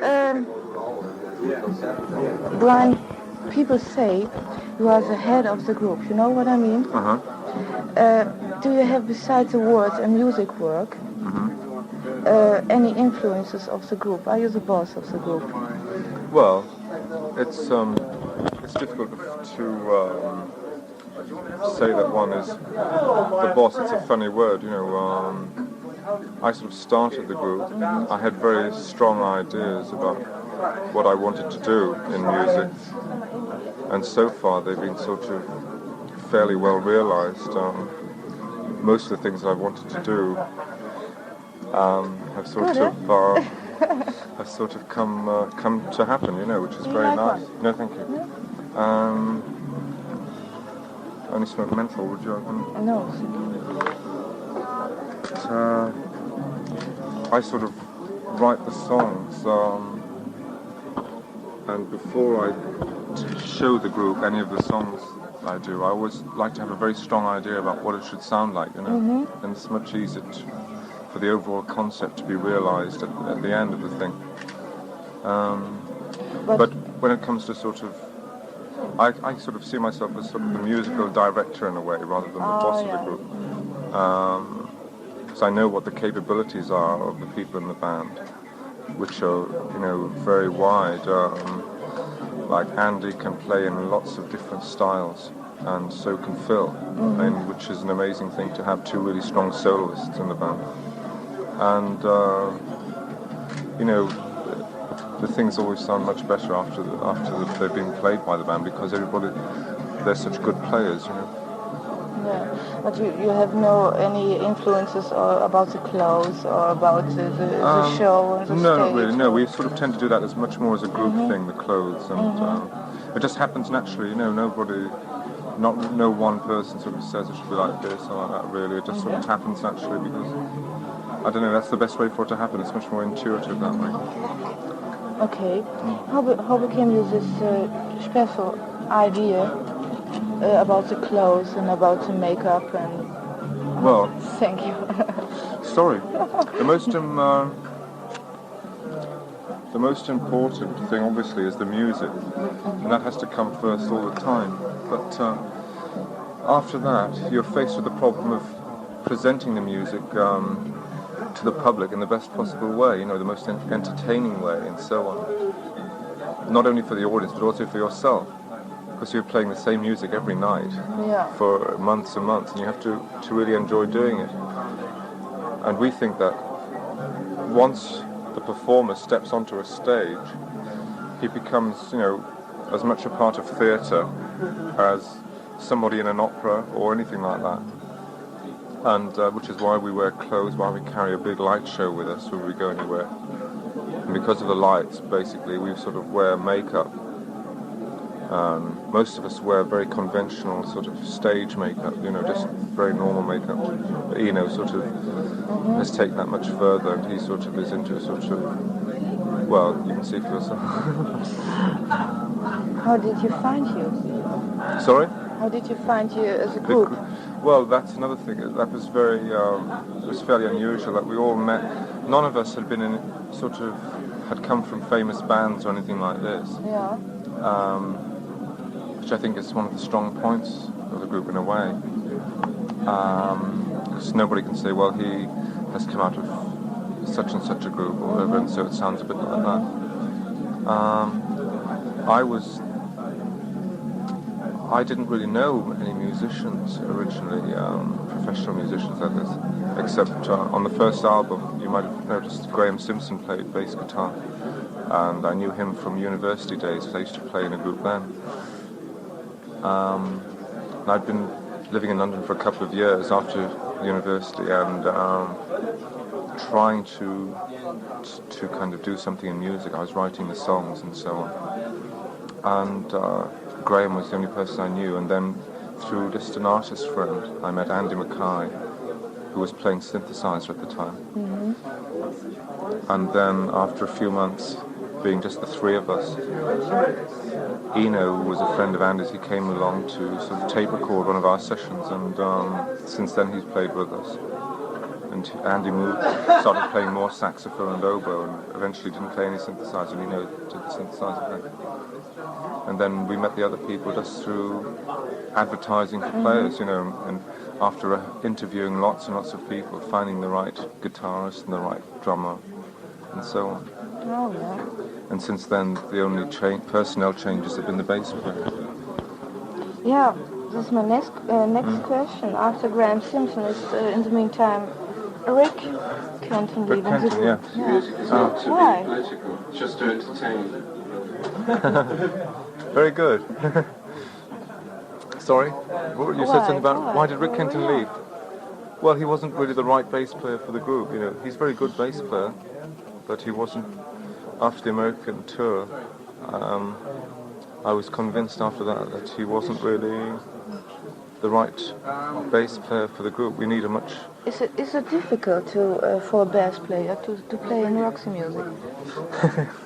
Um, Brian, people say you are the head of the group. You know what I mean? Do you have, besides the words and music work, any influences of the group? Are you the boss of the group? Well, it's difficult to say that one is the boss. It's a funny word, you know. I sort of started the group. I had very strong ideas about what I wanted to do in music, and so far they've been sort of fairly well realized. Most of the things that I wanted to do have sort of come to happen, you know, which is very nice. No, thank you. Only smoke menthol, would you? No. I sort of write the songs, and before I show the group any of the songs I do, I always like to have a very strong idea about what it should sound like, you know, and it's much easier for the overall concept to be realized at the end of the thing. But when it comes to sort of, I sort of see myself as sort of the musical director in a way, rather than the boss of the group. So I know what the capabilities are of the people in the band, which are, you know, very wide. Like Andy can play in lots of different styles, and so can Phil, and which is an amazing thing to have two really strong soloists in the band. And you know, the things always sound much better after they've been played by the band, because they're such good players, you know. Yeah, but you have any influences about the clothes or about the show and the stage? No, not really. No, we sort of tend to do that as much more as a group thing, the clothes, and it just happens naturally. You know, no one person sort of says it should be like this or like that. Really, it just sort of happens naturally because I don't know. That's the best way for it to happen. It's much more intuitive that way. Okay. How became you this special idea about the clothes and about the makeup and... Well... Thank you. Sorry. The most important thing, obviously, is the music. And that has to come first all the time. But after that, you're faced with the problem of presenting the music to the public in the best possible way, you know, the most entertaining way and so on. Not only for the audience, but also for yourself. Because you're playing the same music every night for months and months, and you have to really enjoy doing it. And we think that once the performer steps onto a stage, he becomes, you know, as much a part of theatre as somebody in an opera or anything like that. And which is why we wear clothes, why we carry a big light show with us when we go anywhere. And because of the lights, basically, we sort of wear makeup. Most of us wear very conventional sort of stage makeup, you know, just very normal makeup. But Eno sort of has taken that much further, and he sort of is into sort of, well, you can see for yourself. How did you find you? Sorry? How did you find you as a group? Well, that's another thing. That was very, it was fairly unusual that we all met. None of us had been in, sort of, had come from famous bands or anything like this. Yeah. Which I think is one of the strong points of the group in a way. Because nobody can say, well, he has come out of such and such a group or whatever, and so it sounds a bit like that. I didn't really know any musicians originally, professional musicians that is, except on the first album you might have noticed Graham Simpson played bass guitar, and I knew him from university days because I used to play in a group then. And I'd been living in London for a couple of years after university and trying to kind of do something in music. I was writing the songs and so on. And Graham was the only person I knew, and then through just an artist friend I met Andy Mackay, who was playing synthesizer at the time. And then after a few months, being just the three of us, Eno, who was a friend of Andy's, he came along to sort of tape record one of our sessions, and since then he's played with us. and Andy moved, started playing more saxophone and oboe, and eventually didn't play any synthesizer, and did the synthesizer thing. And then we met the other people just through advertising for players, and after interviewing lots and lots of people, finding the right guitarist and the right drummer, and so on. Oh, yeah. And since then, the only personnel changes have been the bass player. Yeah, this is my next question. After Graham Simpson is, in the meantime, Rick Kenton Rick leaving the Kenton, group. yeah. Music is not to Why? be political, just to entertain. Very good. Sorry? You said something about why did Rick Kenton leave? Well, he wasn't really the right bass player for the group. He's a very good bass player, but he wasn't. After the American tour, I was convinced after that he wasn't really the right bass player for the group. We need a much... Is it difficult for a bass player to play in Roxy music?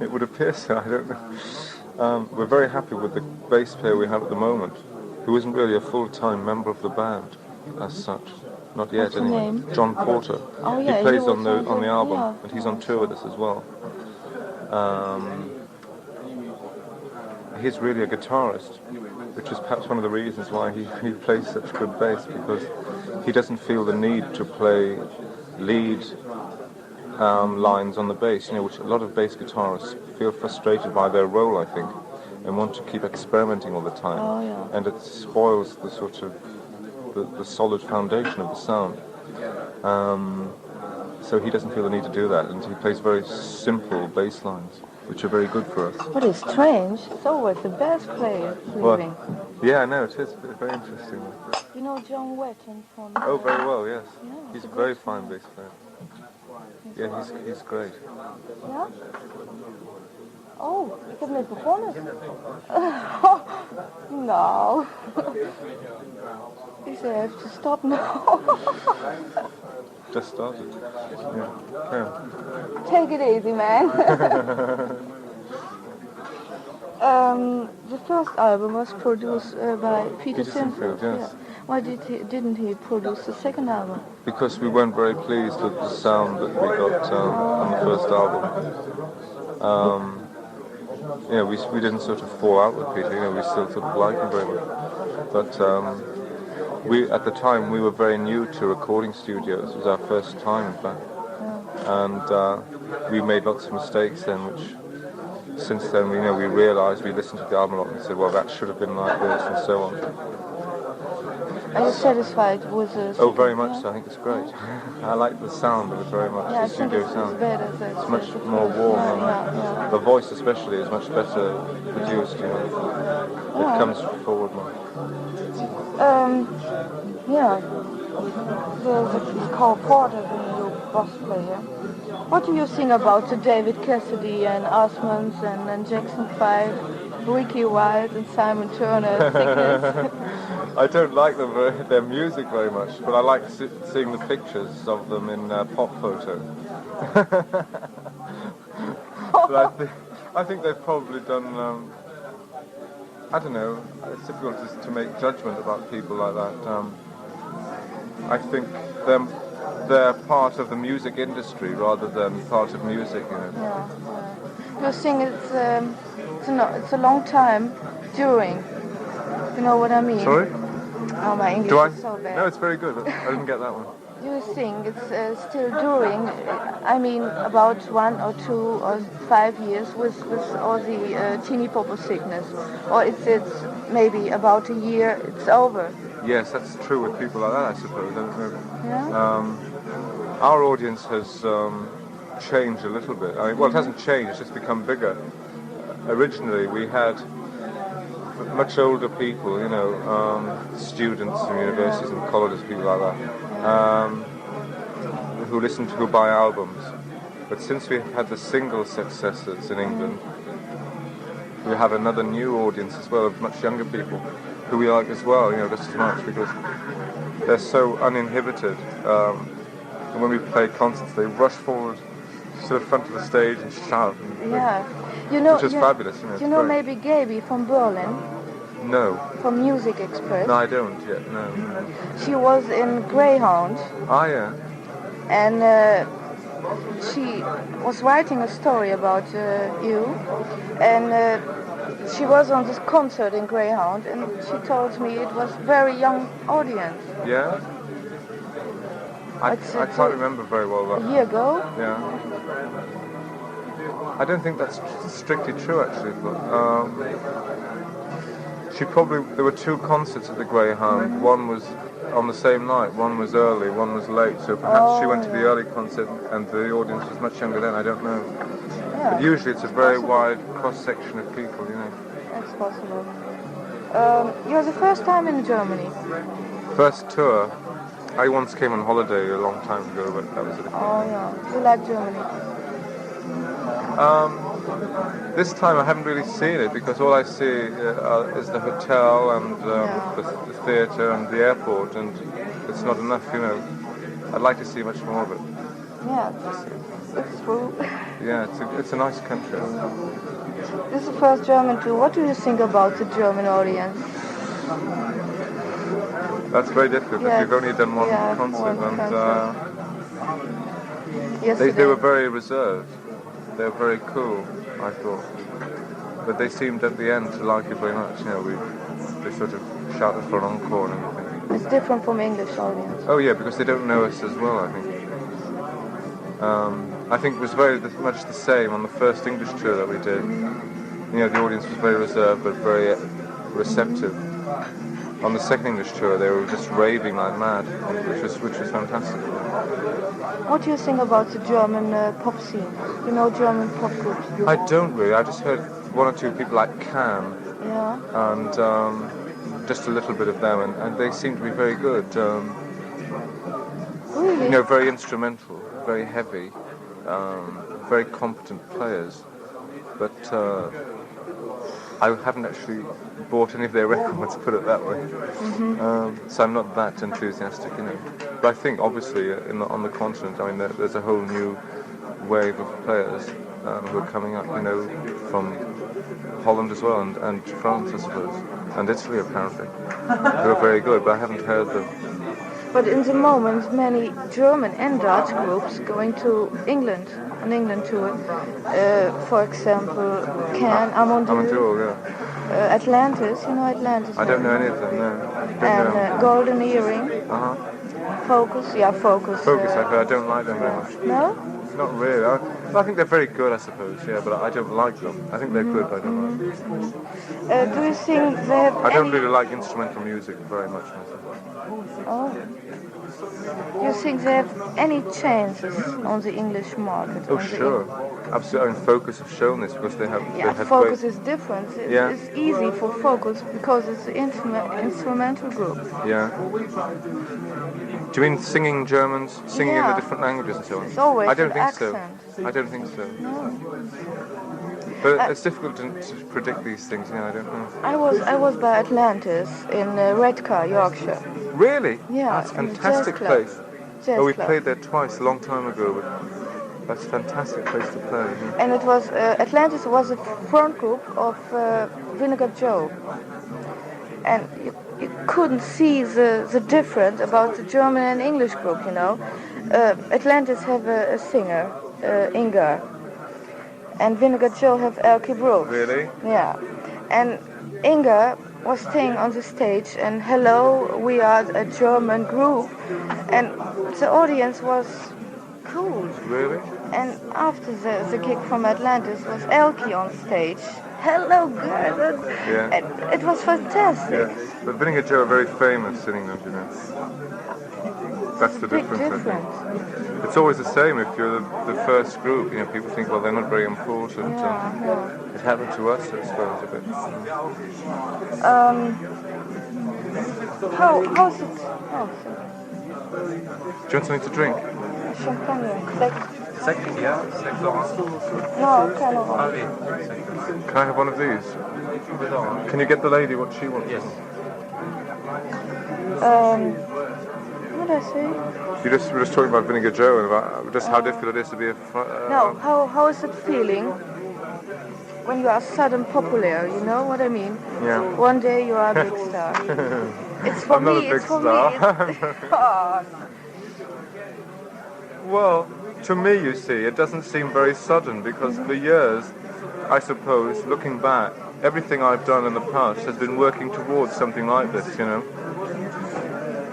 It would appear so, I don't know. We're very happy with the bass player we have at the moment, who isn't really a full-time member of the band as such. Not yet, What's the anyway. name? John Porter. Oh, yeah, he plays he on the was album, yeah. and he's on tour with us as well. He's really a guitarist, which is perhaps one of the reasons why he plays such good bass, because he doesn't feel the need to play lead lines on the bass, which a lot of bass guitarists feel frustrated by their role, I think, and want to keep experimenting all the time. Oh, yeah. And it spoils the sort of the solid foundation of the sound. So he doesn't feel the need to do that, and he plays very simple bass lines, which are very good for us. But it's strange. It's always the bass player leaving. Yeah, I know, it is. It's very interesting. You know John Wetton from... Oh, very well, yes. Yeah, He's a it's very good fine singer. bass player. Yeah, he's great. Ja? Oh, ik heb net begonnen. No. He said I have to stop now. Just started. Yeah. Take it easy, man. The first album was produced by Peter Sinfield. Yes. Yeah. Why didn't he produce the second album? Because we weren't very pleased with the sound that we got on the first album. We didn't sort of fall out with Peter. We still sort of like him very much. But at the time we were very new to recording studios. It was our first time, in fact. Yeah. And we made lots of mistakes then, which since then we realised, we listened to the album a lot and said, well, that should have been like this, and so on. Are you satisfied with the... Oh, very much so. I think it's great. I like the sound of it very much, yeah, the studio sound. It's much more warm. Yeah. The voice especially is much better produced, It comes forward more. The Carl Porter, the new bass player. What do you think about the David Cassidy and Osmonds and Jackson 5, Ricky Wilde and Simon Turner sickness? I don't like their music very much, but I like seeing the pictures of them in Pop Photo. But I think they've probably done. I don't know. It's difficult to make judgment about people like that. I think they're part of the music industry rather than part of music. Yeah. You think it's a long time during. You know what I mean? Sorry? Oh, my English Do I? is so bad. No, it's very good. I didn't get that one. You think it's still during? I mean, about 1 or 2 or 5 years with all the teeny popo sickness, or it's maybe about a year it's over. Yes, that's true with people like that, I suppose. I don't know. Yeah. Our audience has changed a little bit. It hasn't changed; it's just become bigger. Originally, we had much older people, students from universities and colleges, people like that, who buy albums. But since we've had the single successes in England, we have another new audience as well of much younger people who we like as well, just as much, because they're so uninhibited. And when we play concerts, they rush forward to the front of the stage and shout. Which is fabulous. You know maybe Gaby from Berlin? No. From Music Express? No, I don't yet, no. She was in Greyhound. Ah, yeah. and she was writing a story about you, and she was on this concert in Greyhound, and she told me it was very young audience. Yeah? I can't remember very well. A year ago? Yeah. I don't think that's strictly true, actually. But, there were two concerts at the Greyhound. One was on the same night, one was early, one was late. So perhaps she went to the early concert and the audience was much younger then, I don't know. Yeah. But usually it's a very wide cross-section of people, you know. That's possible. You're the first time in Germany? First tour. I once came on holiday a long time ago, but that was a different. Oh yeah. You like Germany? This time I haven't really seen it because all I see is the hotel and the theatre and the airport, and it's not enough, you know. I'd like to see much more of it. Yeah, it's true. Yeah, it's a nice country. This is the first German tour. What do you think about the German audience? That's very difficult because you've only done one concert, and they were very reserved. They were very cool, I thought. But they seemed at the end to like it very much. You know, they sort of shouted for an encore and everything. It's different from English audience. Oh yeah, because they don't know us as well, I think. I think it was very much the same on the first English tour that we did. You know, the audience was very reserved but very receptive. On the second English tour, they were just raving like mad, which was fantastic. What do you think about the German pop scene? You know German pop groups? I don't really. I just heard one or two people like Can, and just a little bit of them, and they seem to be very good. Really? You know, very instrumental, very heavy, very competent players. But I haven't actually bought any of their records, put it that way. So I'm not that enthusiastic, you know. But I think, obviously, on the continent, I mean, there's a whole new wave of players who are coming up, you know, from Holland as well, and France, I suppose, and Italy, apparently, who are very good, but I haven't heard them. But in the moment, many German and Dutch groups going to England, an England tour. For example, Can, Amondur, yeah. Atlantis, you know Atlantis? I don't know any of them, no. And Golden Earring. Focus, Focus. Focus, I don't like them very much. No? Not really. I think they're very good, I suppose, yeah, but I don't like them. I think they're good, but I don't like them. Do you think they have I don't really like instrumental music very much myself. Oh. Do you think they have any chances on the English market? Oh, sure. Absolutely. And Focus have shown this because they have... Focus is different. It's easy for Focus because it's an instrumental group. Yeah. Do you mean singing Germans, singing in the different languages and so on? It's always I don't think accent. so. I don't think so. No. But it's difficult to predict these things, you know, I don't know. I was by Atlantis in Redcar, Yorkshire. Really? Yeah. That's a fantastic place. We played there twice a long time ago, but that's a fantastic place to play. Yeah. And it was Atlantis was a front group of Vinegar Joe, and you couldn't see the difference about the German and English group. You know, Atlantis have a singer, Inga, and Vinegar Joe have Elke Brooks. Really? Yeah, and Inga was staying on the stage and hello, we are a German group, and the audience was cool. Really? And after the gig from Atlantis was Elke on stage. Hello, girl. Yeah. And it was fantastic. Yeah. But Vinegar Joe are very famous in England, you know. That's the difference, I think. It's always the same if you're the first group, you know, people think, well, they're not very important. It happened to us, I suppose, a bit. How's it? Oh, do you want something to drink? Champagne. Sec, yeah? no, cannot. Can I have one of these? Can you get the lady what she wants? Yes. What did I say? You were just talking about Vinegar Joe and about just how difficult it is to be a... No, how is it feeling when you are sudden popular, you know what I mean? Yeah. One day you are a big star. It's for I'm me, not a big it's for star. me. Oh, no. Well, to me, you see, it doesn't seem very sudden because for years, I suppose, looking back, everything I've done in the past has been working towards something like this, you know.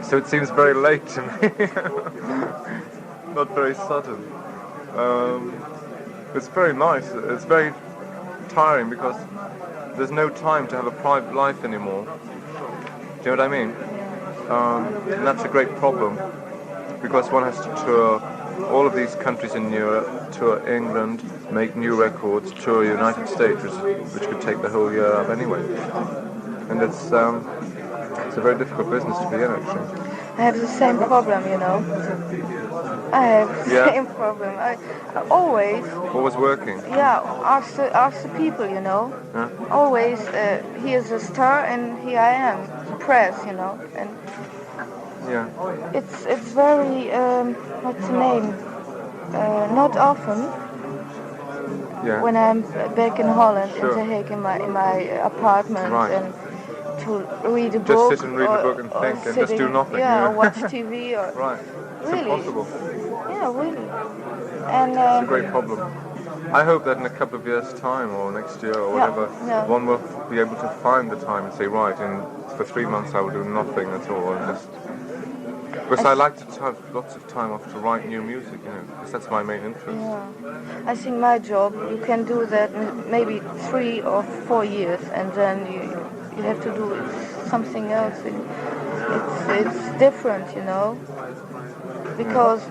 So it seems very late to me. Not very sudden. It's very nice. It's very tiring because there's no time to have a private life anymore. Do you know what I mean? And that's a great problem because one has to tour all of these countries in Europe, tour England, make new records, tour the United States, which could take the whole year up anyway. And it's a very difficult business to be in, actually. I have the same problem, you know. I have the same problem. I always working. Yeah, ask the people, you know. Yeah. Always, here's a star, and here I am, the press, you know. And yeah, it's very what's the name? Not often. Yeah. When I'm back in Holland Sure. in The Hague in my apartment Right. and to read a book. Just sit and read a book and think and just do nothing. Yeah, you know? or watch TV or. Right. It's Really? impossible. Yeah, really. And It's a great problem. I hope that in a couple of years' time or next year or whatever, one will be able to find the time and say, right, and for 3 months I will do nothing at all and just. Because I like to have lots of time off to write new music, you know, because that's my main interest. Yeah, I think my job, you can do that in maybe 3 or 4 years, and then you have to do something else. It's different, you know, because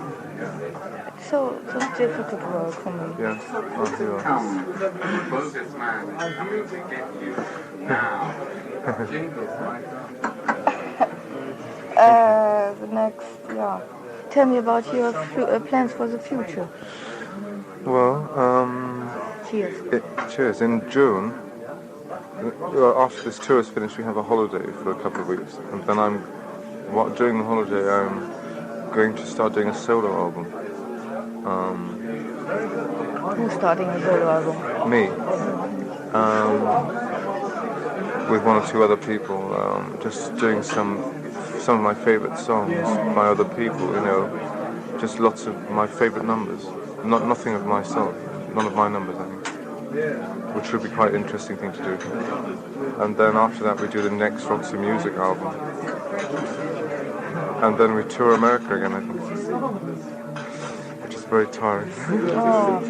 it's so difficult work for me. Yeah, I feel. Closest man is coming to get you now. The next, Tell me about your plans for the future. Well, Cheers. cheers. In June, after this tour is finished, we have a holiday for a couple of weeks, and then during the holiday, I'm going to start doing a solo album. Who's starting a solo album? Me. With 1 or 2 other people, just doing some of my favorite songs by other people, you know, just lots of my favorite numbers. Nothing of myself, none of my numbers, I think, which would be quite an interesting thing to do. And then after that we do the next Roxy music album. And then we tour America again, I think, which is very tiring. Oh.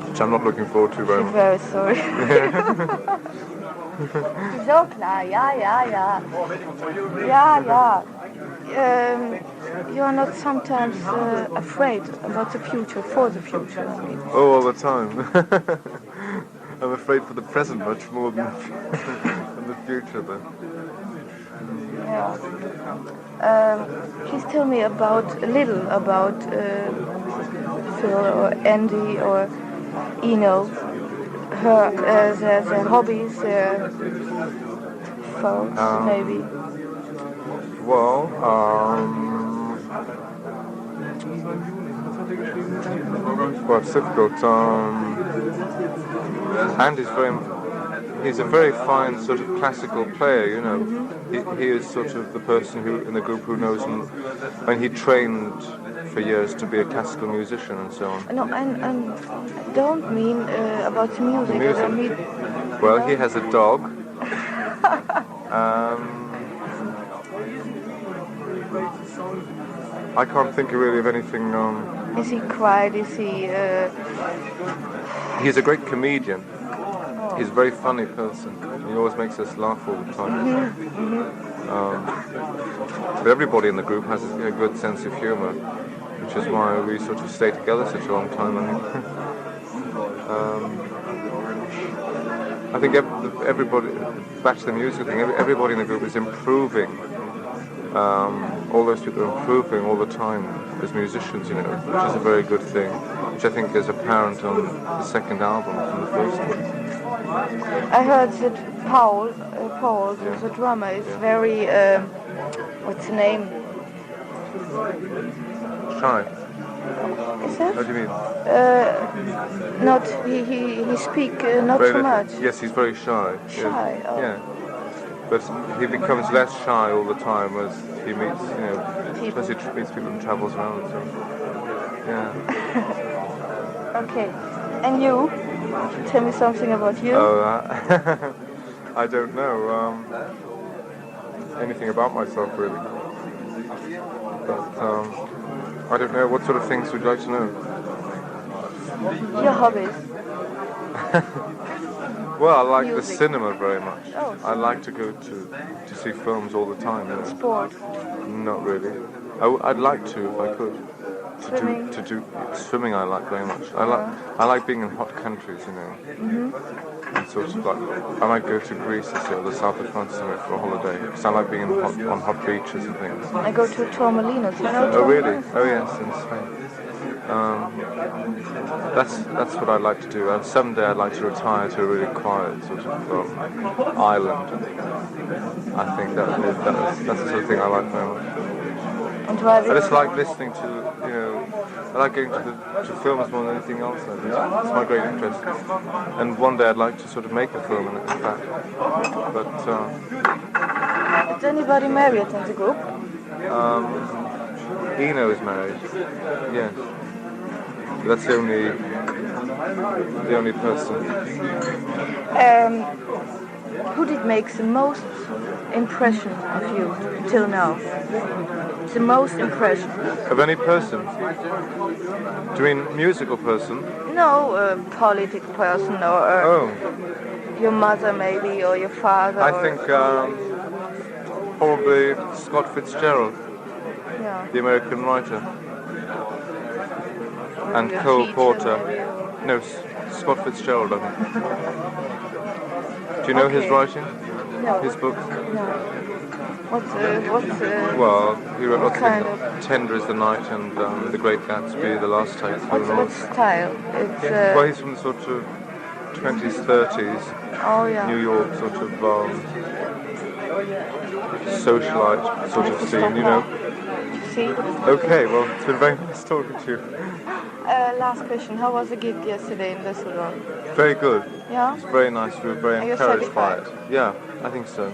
Which I'm not looking forward to very I'm much. very sorry. So klar, ja. You're not sometimes afraid about the future, for the future, I mean. Oh, all the time. I'm afraid for the present much more than the future, then. Yeah. Please tell me a little about Phil or Andy or Eno, their hobbies, their faults, maybe. Well, it's difficult. He's a very fine sort of classical player, you know. He is sort of the person who in the group who knows him, and he trained for years to be a classical musician and so on. No, I don't mean about the music. I mean, well, he has a dog. I can't think really of anything. Is he quiet? Is he? He's a great comedian. He's a very funny person. He always makes us laugh all the time. But everybody in the group has a good sense of humour, which is why we sort of stay together such a long time, I think. I think everybody, back to the music thing, everybody in the group is improving. All those people are improving all the time as musicians, you know, which is a very good thing, which I think is apparent on the second album from the first one. I heard that Paul, the drummer, is very, what's the name? Shy. Is that? What do you mean? Not, he speak not Very so little. much. Yes, he's very shy. Shy, Yeah. But he becomes less shy all the time as he meets, you know, people. Plus he meets people and travels around, so yeah. Okay. And you? Tell me something about you. Oh, I don't know anything about myself really. But I don't know. What sort of things would you like to know? Your hobbies. Well, I like Music. the cinema very much. Oh, I like to go to see films all the time. You know. sport. Not really. I'd like to if I could. Swimming. To do swimming, I like very much. I like being in hot countries, you know. Mm-hmm. And sort of like I might go to Greece this year, or the south of France somewhere for a holiday, because I like being on hot beaches and things. I go to Torremolinos. You know Oh really? Torremolinos? Oh yes, in Spain. That's what I'd like to do. Someday I'd like to retire to a really quiet sort of island. I think that's the sort of thing I like very much. And driving. I just like listening to, you know, I like going to films more than anything else. It's my great interest. And one day I'd like to sort of make a film, in fact. But Is anybody married in the group? Eno is married. Yes. That's the only person. Who did make the most impression of you till now? The most impression? Of any person? Do you mean musical person? No, a political person or your mother maybe or your father. I think probably Scott Fitzgerald, Yeah. the American writer. And Your Cole teacher, Porter. maybe, No, Scott Fitzgerald, I think. Do you know his Okay. writing? No. His books? No. What's Well, he wrote lots of kind things. Tender is the Night and The Great Gatsby, The Last Statesman. what's style? It's Well, he's from the sort of 20s, 30s, oh yeah. New York sort of socialite sort of scene, you know. See? Okay, well, it's been very nice talking to you. Last question. How was the gig yesterday in Düsseldorf? Very good. Yeah? It's very nice. We were very Are you encouraged by it. satisfied? Yeah, I think so.